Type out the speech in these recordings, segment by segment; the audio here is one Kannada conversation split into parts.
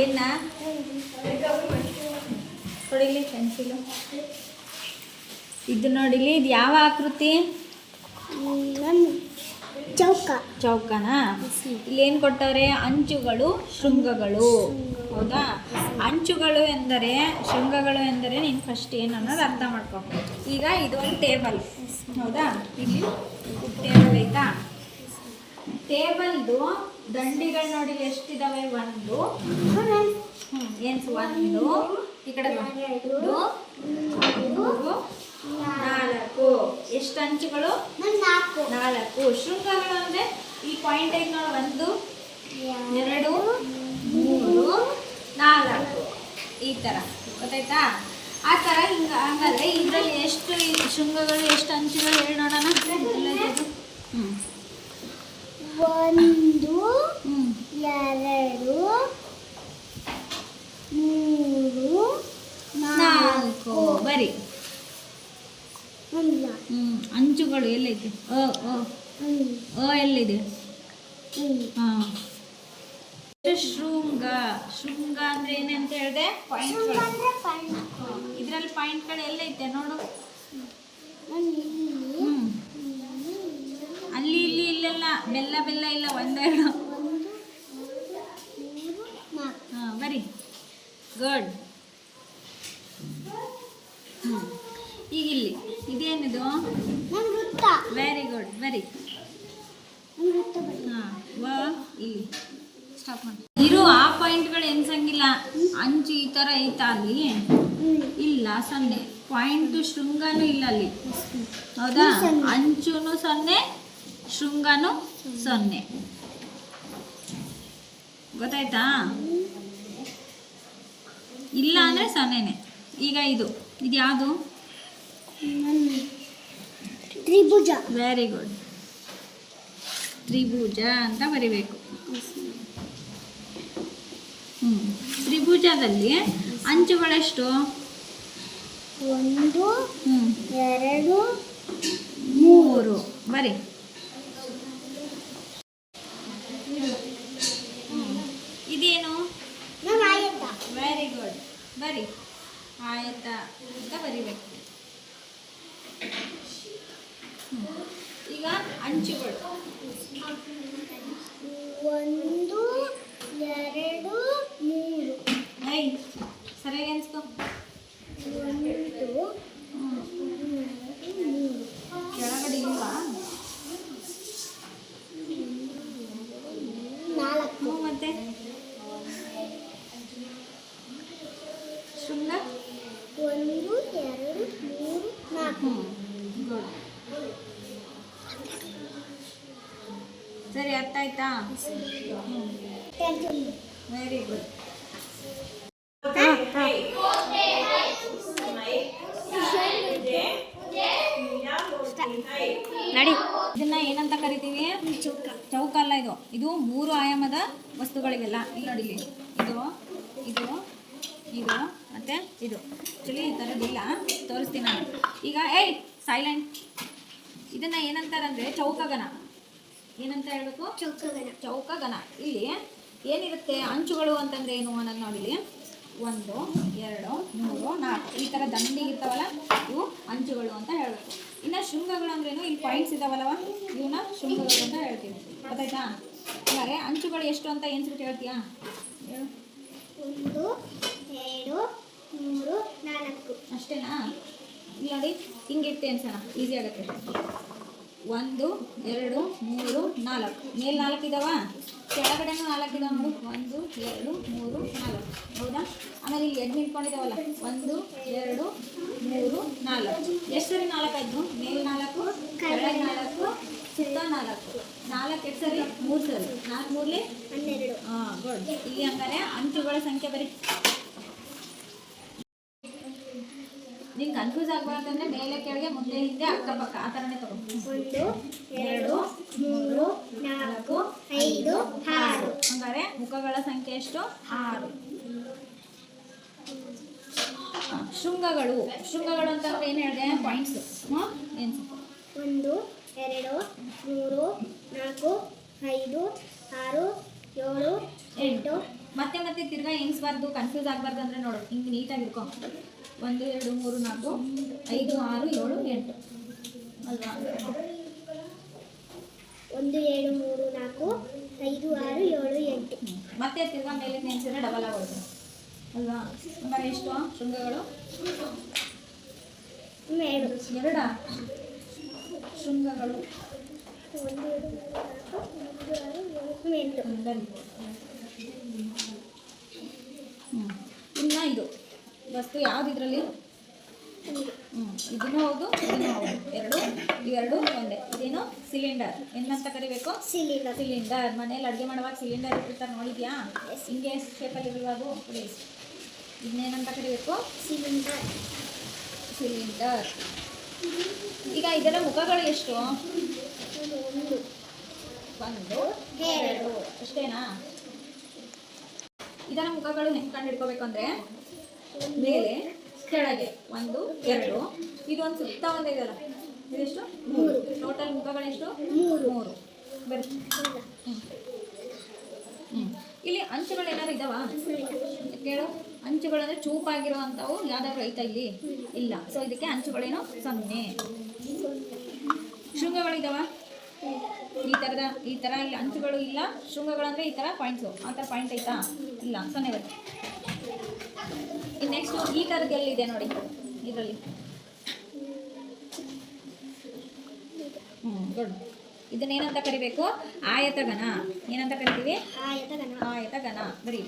ಏನ ಕೊಡಿಲಿ ಪೆನ್ಸಿಲು. ಇದು ನೋಡಿಲಿ, ಇದು ಯಾವ ಆಕೃತಿ? ಚೌಕನಾ? ಇಲ್ಲಿ ಏನು ಕೊಟ್ಟವ್ರೆ? ಅಂಚುಗಳು, ಶೃಂಗಗಳು. ಹೌದಾ? ಅಂಚುಗಳು ಎಂದರೆ, ಶೃಂಗಗಳು ಎಂದರೆ ನೀನು ಫಸ್ಟ್ ಏನು ಅನ್ನೋದು ಅರ್ಥ ಮಾಡ್ಕೊ. ಈಗ ಇದೊಂದು ಟೇಬಲ್. ಹೌದಾ? ಇಲ್ಲಿ ಟೇಬಲ್ ಐತಾ? ಟೇಬಲ್ದು ದಂಡಿಗಳು ನೋಡಿ ಎಷ್ಟಿದಾವೆ? ಒಂದು, ಏನು ಒಂದು, ಈ ಕಡೆ 2, 3, 4. ಎಷ್ಟು ಅಂಚುಗಳು? 4. ಶೃಂಗಗಳು ಅಂದರೆ ಈ ಪಾಯಿಂಟ್ ಐತೆ ನೋಡಿ, 1, 2, 3, 4. ಈ ಥರ ಗೊತ್ತಾಯ್ತಾ? ಆ ಥರ ಹಿಂಗೆ. ಹಂಗಾದ್ರೆ ಇದರಲ್ಲಿ ಎಷ್ಟು ಶೃಂಗಗಳು, ಎಷ್ಟು ಅಂಚುಗಳು ಹೇಳಿ ನೋಡೋಣ. 1, 2, 3, 4. ಬರಿ. ಅಂಚುಗಳು ಎಲ್ಲೈತೆ? ಎಲ್ಲಿದೆ? ಹಾಂ. ಶೃಂಗ. ಶೃಂಗ ಅಂದ್ರೆ ಏನಂತ ಹೇಳಿದೆ? ಪಾಯಿಂಟ್ಗಳು. ಇದರಲ್ಲಿ ಪಾಯಿಂಟ್ಗಳು ಎಲ್ಲೈತೆ ನೋಡು. ಅಲ್ಲಿ ಇಲ್ಲಿ ಇಲ್ಲೆಲ್ಲ ಬೆಲ್ಲ ಬೆಲ್ಲ ಇಲ್ಲ, 1, 2. ಹಾಂ, ಬರಿ. ಗುಡ್. ಈಗ ಇಲ್ಲಿ ಇದೇನಿದು? ವೆರಿ ಗುಡ್, ಬರಿ. ಹಾಂ, ಇಲ್ಲಿ ಸ್ಟಾಪ್ ಮಾಡಿ. ಇರು, ಆ ಪಾಯಿಂಟ್ಗಳು ಎನ್ಸಂಗಿಲ್ಲ. ಅಂಚು ಈ ಥರ ಐತಾ ಅಲ್ಲಿ? ಇಲ್ಲ, 0. ಪಾಯಿಂಟ್ ಶೃಂಗನೂ ಇಲ್ಲ ಅಲ್ಲಿ. ಹೌದಾ? ಅಂಚುನು 0, ಶೃಂಗನೂ 0. ಗೊತ್ತಾಯ್ತಾ? ಇಲ್ಲ ಅಂದರೆ 0ನೇ. ಈಗ ಇದು ಯಾವುದು? ತ್ರಿಭುಜ. Very good. ತ್ರಿಭುಜ ಅಂತ ಬರಿಬೇಕು. ತ್ರಿಭುಜದಲ್ಲಿ ಅಂಚುಗಳೆಷ್ಟು? 1, 2, 3. ಬರಿ. ಇದೇನು? ವೆರಿ ಗುಡ್, ಬರಿ. ಆಯತ ಅಂತ ಬರಿಬೇಕು. ಈಗ ಅಂಚುಗಳು 1, 2, 3. ಸರಿಯಾಗಿ ಅನ್ಸ್ಕೊ. 1, 2, 3. ಕೆಳಗಡೆ ಇಲ್ವಾ? 4. ಮತ್ತೆ ಶೃಂಗ 1, 2, 3, 4. ಗುಡ್. ಸರಿ, ಅರ್ಥ ಆಯ್ತಾ? Very good. ನಡಿ. ಇದನ್ನ ಏನಂತ ಕರಿತೀವಿ? ಚೌಕ ಅಲ್ಲ ಇದು. ಇದು 3 ಆಯಾಮದ ವಸ್ತುಗಳಿಗೆಲ್ಲ. ಇಲ್ಲಿ ನೋಡಿ, ಇಲ್ಲಿ ಇದು ಇದು ಇದು ಮತ್ತೆ ಇದು. ಆ್ಯಕ್ಚುಲಿ ಈ ಥರದ್ದಿಲ್ಲ, ತೋರಿಸ್ತೀನಿ ನಾನು. ಈಗ ಸೈಲೆಂಟ್. ಇದನ್ನ ಏನಂತಾರಂದ್ರೆ ಚೌಕಗಣ. ಏನಂತ ಹೇಳ್ಬೇಕು? ಚೌಕಗಣ. ಇಲ್ಲಿ ಏನಿರುತ್ತೆ? ಅಂಚುಗಳು ಅಂತಂದ್ರೆ ಏನು ಅನ್ನೋದು ನೋಡಿಲಿ. 1, 2, 3, 4 ಈ ಥರ ದಂಡಿಗಿರ್ತಾವಲ್ಲ, ಇವು ಅಂಚುಗಳು ಅಂತ ಹೇಳಬೇಕು. ಇನ್ನು ಶೃಂಗಗಳು ಅಂದ್ರೇನು? ಇಲ್ಲಿ ಪಾಯಿಂಟ್ಸ್ ಇದಾವಲ್ಲವ, ಇವನ್ನ ಶೃಂಗಗಳು ಅಂತ ಹೇಳ್ತೀವಿ. ಗೊತ್ತಾಯ್ತಾ? ಹಾಗಾದ್ರೆ ಅಂಚುಗಳು ಎಷ್ಟು ಅಂತ ಏನ್ಸ್ಬಿಟ್ಟು ಹೇಳ್ತೀಯಾ? 1, 2, 3, 4. ಅಷ್ಟೇನಾ? ಇಲ್ಲಿ ನೋಡಿ, ಹಿಂಗಿರ್ತೆ ಅನ್ಸೋಣ, ಈಸಿ ಆಗುತ್ತೆ. 1, 2, 3, 4. ಮೇಲೆ 4 ಇದಾವ, ಕೆಳಗಡೆನೂ 4 ಇದಾವೆ ನೋಡು. 1, 2, 3, 4. ಹೌದಾ? ಆಮೇಲೆ ಇಲ್ಲಿ ಎದ್ದು ನಿಂತ್ಕೊಂಡಿದ್ದಾವಲ್ಲ, 1, 2, 3, 4. ಎಷ್ಟು ಸರಿ 4 ಆಯ್ತು? ಮೇಲೆ 4, ಕೆಳಗೆ 4, ಸುತ್ತ 4. 4 ಎಷ್ಟು ಸರಿ? 3 ಸರಿ. 4 3 12. ಹಾಂ, ಗುಡ್. ಇಲ್ಲಿ ಹಂಗಾರೆ ಅಂಚುಗಳ ಸಂಖ್ಯೆ ಬರೀ. ನಿಂಗೆ ಕನ್ಫ್ಯೂಸ್ ಆಗಬಾರ್ದಂದ್ರೆ ಮೇಲೆ ಕೆಳಗೆ ಮುಂದೆ ಹಿಂದೆ ಅಕ್ಕಪಕ್ಕ ಆ ಥರನೇ ತಗೋ. 1, 2, 3, 4, 5, 6. ಹಂಗಾರೆ ಮುಖಗಳ ಸಂಖ್ಯೆ ಎಷ್ಟು? 6. ಶೃಂಗಗಳು. ಶೃಂಗಗಳು ಅಂತಂದ್ರೆ ಏನು ಹೇಳಿದೆ? ಪಾಯಿಂಟ್ಸ್. ಏನು? 1, 2, 3, 4, 5, 6, 7, 8, ಮತ್ತೆ ಮತ್ತೆ ತಿರ್ಗಾ ಎಣಿಸ್ಬಾರ್ದು, ಕನ್ಫ್ಯೂಸ್ ಆಗಬಾರ್ದು ಅಂದರೆ ನೋಡು ಹಿಂಗೆ ನೀಟಾಗಿ ಇಟ್ಕೊ. 1 2 3 4 5 6 7 8 ಅಲ್ವಾ? 1 2 3 4 5 6 7 8. ಮತ್ತೆ ತಿರ್ಗಾ ಮೇಲೆ ನೆನೆಸಿದ್ರೆ ಡಬಲ್ ಆಗೋದು ಅಲ್ವಾ? ಹಂಗಾರೆ ಎಷ್ಟು ಶೃಂಗಗಳು? 2 ಶೃಂಗಗಳು. 1 2 3 4 5 6 7 8. ಇನ್ನು ಇದು ವಸ್ತು ಯಾವ್ದು ಇದರಲ್ಲಿ? ಇದನ್ನು ಹೌದು, ಇದನ್ನು ಹೌದು, ಇವೆರಡು ಒಂದೇ. ಇದೇನು? ಸಿಲಿಂಡರ್. ಏನಂತ ಕರಿಬೇಕು? ಸಿಲಿಂಡರ್. ಮನೇಲಿ ಅಡುಗೆ ಮಾಡುವಾಗ ಸಿಲಿಂಡರ್ ಇಟ್ಟಿರ್ತಾರೆ, ನೋಡಿದ್ಯಾ? ಹಿಂಗೆ ಶೇಪಲ್ಲಿ ಇರಲ್ವ ಅದು? ಇದನ್ನೇನಂತ ಕರಿಬೇಕು? ಸಿಲಿಂಡರ್. ಈಗ ಇದರ ಮುಖಗಳು ಎಷ್ಟು? 1 2 ಅಷ್ಟೇನಾ? ಇದರ ಮುಖಗಳು ಹೆಂಗೆ ಕಂಡು ಹಿಡ್ಕೋಬೇಕು ಅಂದರೆ ಮೇಲೆ ಕೆಳಗೆ 1 2, ಇದೊಂದು ಸುತ್ತ ಒಂದಿದೆಯಲ್ಲ, ಇದೆಷ್ಟು? 3. ಟೋಟಲ್ ಮುಖಗಳೆಷ್ಟು? 3. ಬರೀ ಇಲ್ಲಿ ಅಂಚುಗಳು ಏನಾದ್ರು ಇದಾವ ಕೇಳು? ಅಂಚುಗಳು ಅಂದರೆ ಚೂಪಾಗಿರೋ ಅಂಥವು ಯಾವ್ದಾದ್ರು ಐತಾ ಇಲ್ಲಿ? ಇಲ್ಲ. ಸೊ ಇದಕ್ಕೆ ಅಂಚುಗಳೇನು? 0. ಶೃಂಗಗಳಿದಾವ? ಈ ಥರ ಇಲ್ಲಿ ಅಂಚುಗಳು ಇಲ್ಲ. ಶೃಂಗಗಳಂದರೆ ಈ ಥರ ಪಾಯಿಂಟ್ಸು, ಆ ಥರ ಪಾಯಿಂಟ್ ಐತಾ? ಇಲ್ಲ, 0 ಬರುತ್ತೆ. ಇನ್ನು ನೆಕ್ಸ್ಟು ಈ ಥರದ್ದು ಎಲ್ಲಿದೆ ನೋಡಿ ಇದರಲ್ಲಿ. ಗುಡ್. ಇದನ್ನೇನಂತ ಕರಿಬೇಕು? ಆಯತಘನ. ಏನಂತ ಕರಿತೀವಿ? ಆಯತಘನ. ಬರೀ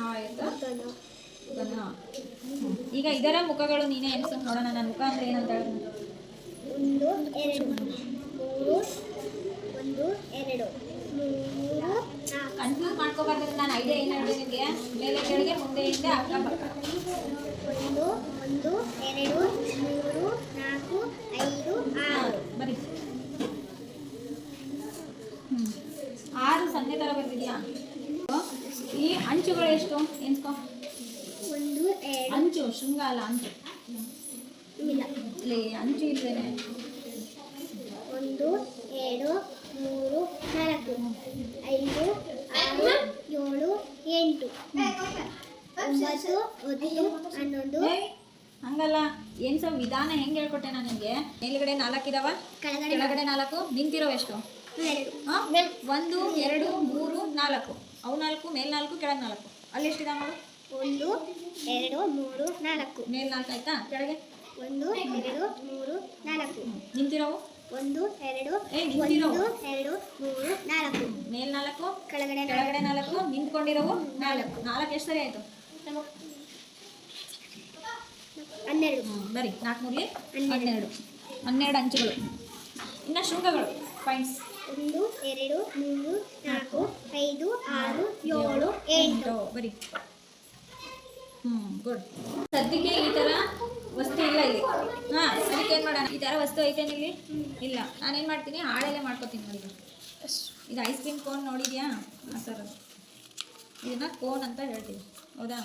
ಆಯತಘನ. ಈಗ ಇದರ ಮುಖಗಳು ನೀನೇ ಎನ್ಸು ನೋಡೋಣ. ನನ್ನ ಮುಖ ಅಂದರೆ ಏನಂತ ಹೇಳಿ? 1 2 3 ಕನ್ಫ್ಯೂಸ್ ಮಾಡ್ಕೋಬಾರ್ದು. ನಾನು ಐಡಿಯಾ ಏನು ಹೇಳಿದೆ ನಿಮಗೆ? ಮೇಲೆ ಕೆಳಗೆ ಮುಂದೆ ಹಿಂದೆ ಅಕ್ಕಪಕ್ಕ. 1 2 3 4 5 6. ಬರೀ 6 0 ಥರ ಬರ್ತಿದ್ಯಾ? ಈ ಅಂಚುಗಳು ಎಷ್ಟು ಎನ್ಸ್ಕೊ? 1 2 ಅಂಚು, ಶೃಂಗ ಅಲ್ಲ, ಅಂಚು. ಇಲ್ಲ, ಇಲ್ಲಿ ಅಂಚು ಇಲ್ದೇನೆ 1 2 3 4 5 6 7 8 9 10 11. ಹಂಗಲ್ಲ, ಏನು ಸ್ವಲ್ಪ ವಿಧಾನ ಹೆಂಗೆ ಹೇಳ್ಕೊಟ್ಟೆ ನಾನು ನಿಮಗೆ? ಮೇಲ್ಗಡೆ 4 ಇದಾವ, ಕೆಳಗಡೆ 4. ನಿಂತಿರೋ ಎಷ್ಟು? 1 2 3 4. ಅವು 4, ಮೇಲ್ 4, ಕೆಳಗೆ 4. ಅಲ್ಲಿ ಎಷ್ಟಿದಾವೆ ನೋಡು? 1 2 3 4. ಮೇಲ್ 4 ಆಯ್ತಾ? ಕೆಳಗೆ 1 2 3 4. ನಿಂತಿರೋವು 1 2 ನಿಂತಿರೋವು 1 2 3 4. ಮೇಲ್ 4, ಕೆಳಗಡೆ ಕೆಳಗಡೆ 4, ನಿಂತ್ಕೊಂಡಿರೋವು 4 ಎಷ್ಟು ಸರಿ ಆಯಿತು? 12. ಬರೀ 4 3 12 ಅಂಚುಗಳು. ಇನ್ನು ಶೃಂಗಗಳು ಪಾಯಿಂಟ್ಸ್ 1 2 3 4 5 6 7 8. ಬರೀ ಗುಡ್. ಸದ್ಯಕ್ಕೆ ಈ ಥರ ವಸ್ತು ಇಲ್ಲ ಇಲ್ಲಿ. ಅದಕ್ಕೆ ಏನು ಮಾಡೋಣ? ಈ ಥರ ವಸ್ತು ಐತೇನು ಇಲ್ಲಿ? ಇಲ್ಲ. ನಾನೇನು ಮಾಡ್ತೀನಿ? ಹಾಳೆಲ್ಲೇ ಮಾಡ್ಕೊತೀನಿ ನೋಡಿ. ಇದು ಐಸ್ ಕ್ರೀಮ್ ಕೋನ್ ನೋಡಿದ್ಯಾ? ಹಾಂ ಸರ್, ಇದನ್ನ ಕೋನ್ ಅಂತ ಹೇಳ್ತೀವಿ, ಹೌದಾ?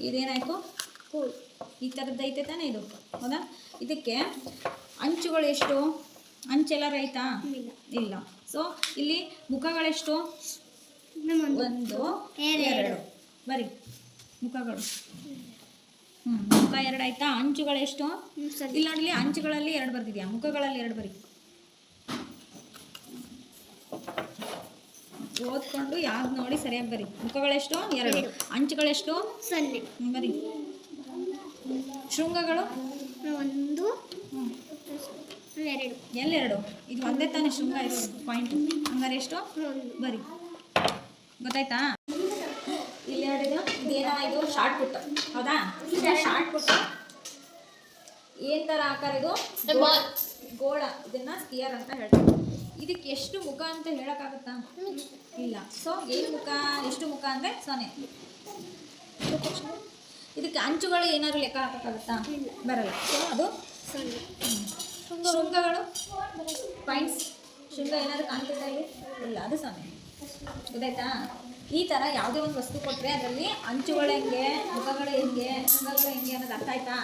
ಇದೇನಾಯ್ತು? ಈ ಥರದ್ದು ಐತೆ ತಾನೇ ಇದು, ಹೌದಾ? ಇದಕ್ಕೆ ಅಂಚುಗಳು ಎಷ್ಟು? ಅಂಚೆಲ್ಲ ಐತಾ? ಇಲ್ಲ. ಸೊ ಇಲ್ಲಿ ಮುಖಗಳೆಷ್ಟು? 1 2. ಬರೀ ಮುಖಗಳು. ಮುಖ 2 ಆಯ್ತಾ? ಅಂಚುಗಳೆಷ್ಟು? ಇಲ್ಲಿ ನೋಡಲಿ, ಅಂಚುಗಳಲ್ಲಿ 2 ಬರ್ತಿದ್ಯಾ, ಮುಖಗಳಲ್ಲಿ 2 ಬರೀ. ಓದ್ಕೊಂಡು ಯಾವ್ದು ನೋಡಿ ಸರಿಯಾಗಿ ಬರೀ. ಮುಖಗಳೆಷ್ಟು? 2. ಅಂಚುಗಳೆಷ್ಟು? 0. ಬರೀ. ಶೃಂಗಗಳು 1 2. ಎಲ್ಲೆರಡು? ಇದು ಒಂದೇ ತಾನೇ ಶೃಂಗ ಇರೋದು ಪಾಯಿಂಟ್. ಹಂಗಾರೆ ಎಷ್ಟು? ಬರೀ. ಗೊತ್ತಾಯ್ತಾ? ಇಲ್ಲಿ ಹೇಳಿದ್ದು ಇದೇನಾಯಿತು? ಶಾರ್ಟ್ ಪುಟ್, ಹೌದಾ? ಶಾರ್ಟ್ ಪುಟ್ ಏನು ಥರ ಆಕಾರ? ಇದು ಗೋಳ. ಇದನ್ನು ಸ್ಕಿಯರ್ ಅಂತ ಹೇಳ್ತೀವಿ. ಇದಕ್ಕೆ ಎಷ್ಟು ಮುಖ ಅಂತ ಹೇಳೋಕ್ಕಾಗುತ್ತಾ? ಇಲ್ಲ. ಸೊ ಏನು ಮುಖ? ಎಷ್ಟು ಮುಖ ಅಂದರೆ 0. ಇದಕ್ಕೆ ಅಂಚುಗಳು ಏನಾದ್ರು ಲೆಕ್ಕ ಹಾಕೋಕ್ಕಾಗುತ್ತಾ? ಬರಲ್ಲ. ಸೊ ಅದು ಶೃಂಗಗಳು ಪಾಯಿಂಟ್ಸ್ ಶೃಂಗ ಏನಾದರೂ ಕಾಣ್ತಿದ್ದ ಇಲ್ಲಿ? ಇಲ್ಲ, ಅದು ಸೊನ್ನೆ. ಗೊತ್ತಾಯ್ತಾ? ಈ ಥರ ಯಾವುದೇ ಒಂದು ವಸ್ತು ಕೊಟ್ಟರೆ ಅದರಲ್ಲಿ ಅಂಚುಗಳು ಹೆಂಗೆ, ಮುಖಗಳು ಹೆಂಗೆ, ಶೃಂಗಗಳು ಹೆಂಗೆ ಅನ್ನೋದು ಅರ್ಥ ಆಯ್ತಾ?